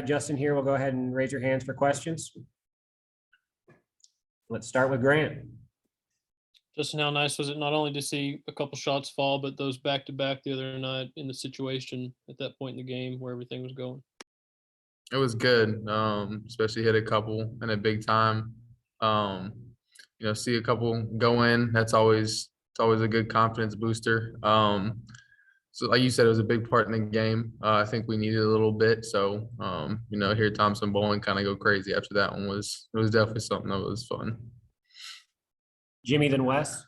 Justin here. We'll go ahead and raise your hands for questions. Let's start with Grant. Justin, how nice was it not only to see a couple shots fall, but those back-to-back the other night in the situation at that point in the game where everything was going? It was good, especially hit a couple in a big time. See a couple go in. It's always a good confidence booster. So like you said, it was a big part in the game. I think we needed a little bit. So, hear Thompson Bowling kind of go crazy after that one was definitely something that was fun. Jimmy, then Wes.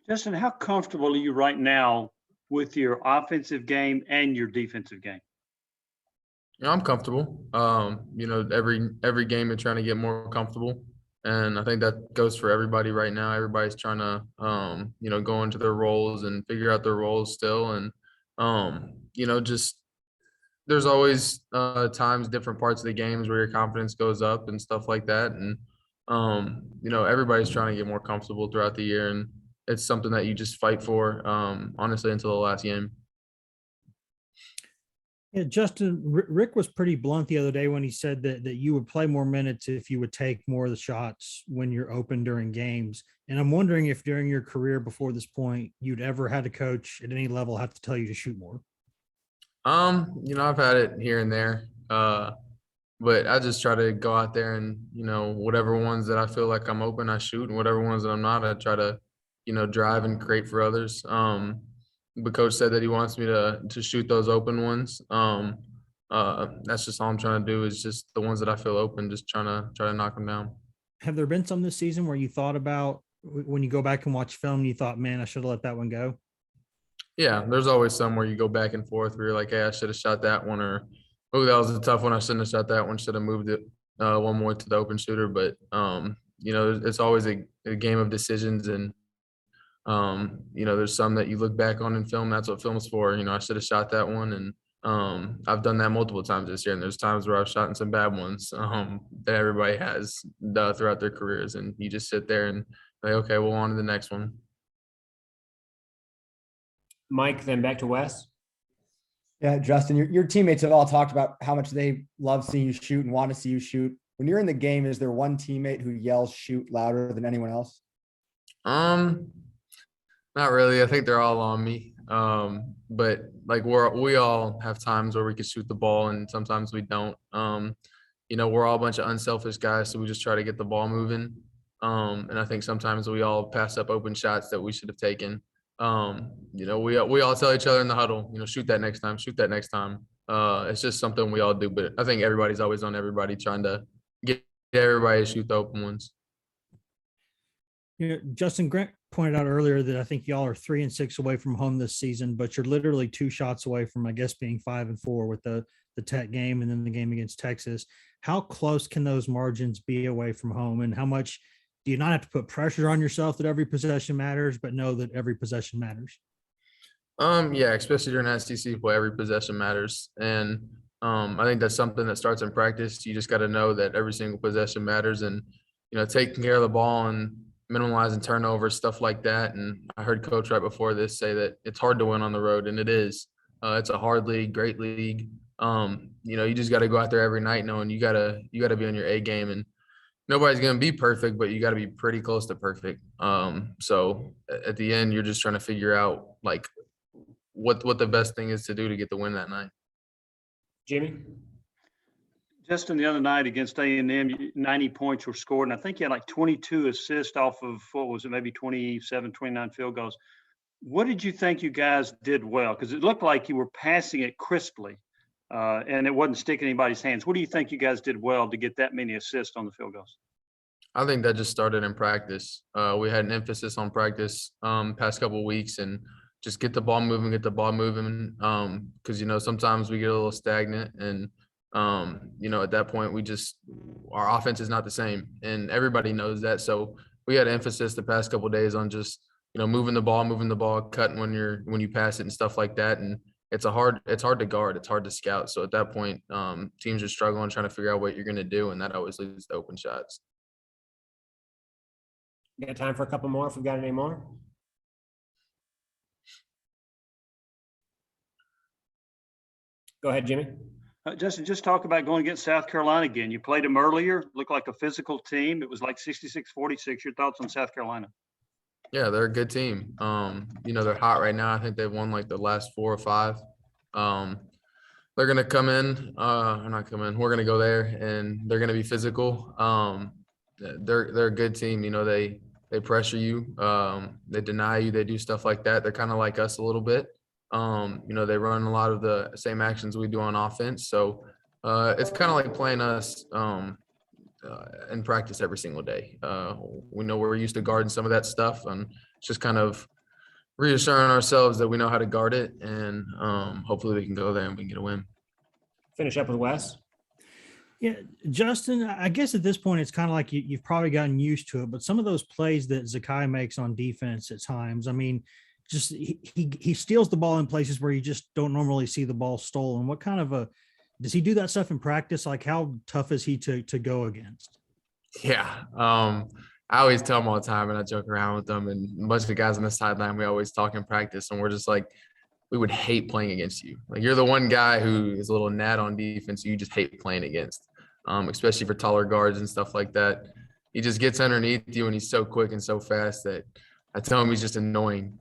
Justin, how comfortable are you right now with your offensive game and your defensive game? I'm comfortable. Every game you're trying to get more comfortable. And I think that goes for everybody right now. Everybody's trying to, go into their roles and figure out their roles still. And, there's always times, different parts of the games where your confidence goes up and stuff like that. And, everybody's trying to get more comfortable throughout the year. And it's something that you just fight for, honestly, until the last game. Yeah, Justin, Rick was pretty blunt the other day when he said that you would play more minutes if you would take more of the shots when you're open during games. And I'm wondering if during your career before this point, you'd ever had a coach at any level have to tell you to shoot more. I've had it here and there, but I just try to go out there and, whatever ones that I feel like I'm open, I shoot, and whatever ones that I'm not, I try to, drive and create for others. But coach said that he wants me to shoot those open ones. That's just all I'm trying to do is just the ones that I feel open, just try to knock them down. Have there been some this season where you thought about when you go back and watch film, you thought, man, I should have let that one go? Yeah, there's always some where you go back and forth where you're like, hey, I should have shot that one, or, oh, that was a tough one. I shouldn't have shot that one. Should have moved it one more to the open shooter. But, it's always a game of decisions. And, there's some that you look back on in film. That's what film's for. I should have shot that one. And I've done that multiple times this year. And there's times where I've shot in some bad ones that everybody has throughout their careers. And you just sit there and like, okay, we'll on to the next one. Mike, then back to Wes. Yeah, Justin, your teammates have all talked about how much they love seeing you shoot and want to see you shoot. When you're in the game, is there one teammate who yells shoot louder than anyone else? Not really. I think they're all on me. But like we all have times where we can shoot the ball and sometimes we don't. We're all a bunch of unselfish guys, so we just try to get the ball moving. And I think sometimes we all pass up open shots that we should have taken. We all tell each other in the huddle, shoot that next time, shoot that next time. It's just something we all do, but I think everybody's always on everybody trying to get everybody to shoot the open ones. Justin, Grant pointed out earlier that I think y'all are 3-6 away from home this season, but you're literally 2 shots away from, I guess, being 5-4 with the Tech game and then the game against Texas. How close can those margins be away from home, and how much do you not have to put pressure on yourself that every possession matters, but know that every possession matters? Yeah, especially during SEC play, every possession matters. And I think that's something that starts in practice. You just got to know that every single possession matters, and, taking care of the ball and minimalizing turnovers, stuff like that. And I heard Coach right before this say that it's hard to win on the road, and it is. It's a hard league, great league. You just got to go out there every night knowing you gotta be on your A game, and nobody's going to be perfect, but you got to be pretty close to perfect. So at the end, you're just trying to figure out like what the best thing is to do to get the win that night. Jimmy? Justin, the other night against A&M, 90 points were scored, and I think you had like 22 assists off of, what was it, maybe 27, 29 field goals. What did you think you guys did well? Because it looked like you were passing it crisply, and it wasn't sticking anybody's hands. What do you think you guys did well to get that many assists on the field goals? I think that just started in practice. We had an emphasis on practice past couple of weeks, and just get the ball moving. Because, sometimes we get a little stagnant, and, at that point our offense is not the same, and everybody knows that. So we had emphasis the past couple of days on just, moving the ball, cutting when you pass it and stuff like that. And it's hard to guard. It's hard to scout. So at that point, teams are struggling, trying to figure out what you're going to do. And that always leads to open shots. You got time for a couple more if we've got any more? Go ahead, Jimmy. Justin, just talk about going against South Carolina again. You played them earlier, looked like a physical team. It was like 66-46. Your thoughts on South Carolina? Yeah, they're a good team. They're hot right now. I think they've won like the last 4 or 5. They're gonna come in, or not come in. We're gonna go there, and they're gonna be physical. They're a good team. They pressure you. They deny you. They do stuff like that. They're kind of like us a little bit. They run a lot of the same actions we do on offense. So it's kind of like playing us in practice every single day. We know we're used to guarding some of that stuff, and it's just kind of reassuring ourselves that we know how to guard it, and hopefully we can go there and we can get a win. Finish up with Wes. Yeah, Justin, I guess at this point, it's kind of like you've probably gotten used to it, but some of those plays that Zakai makes on defense at times, I mean, just he steals the ball in places where you just don't normally see the ball stolen. What kind of does he do that stuff in practice? Like, how tough is he to go against? Yeah. I always tell them all the time, and I joke around with them, and a bunch of the guys on the sideline, we always talk in practice, and we're just like, we would hate playing against you. Like, you're the one guy who is a little gnat on defense you just hate playing against, especially for taller guards and stuff like that. He just gets underneath you, and he's so quick and so fast that I tell him he's just annoying.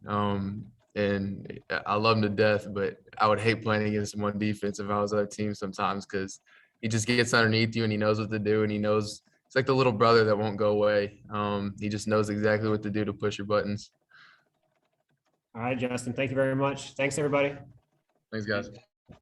And I love him to death, but I would hate playing against him on defense if I was on a team sometimes, because he just gets underneath you and he knows what to do, and he knows it's like the little brother that won't go away. He just knows exactly what to do to push your buttons. All right, Justin, thank you very much. Thanks, everybody. Thanks, guys.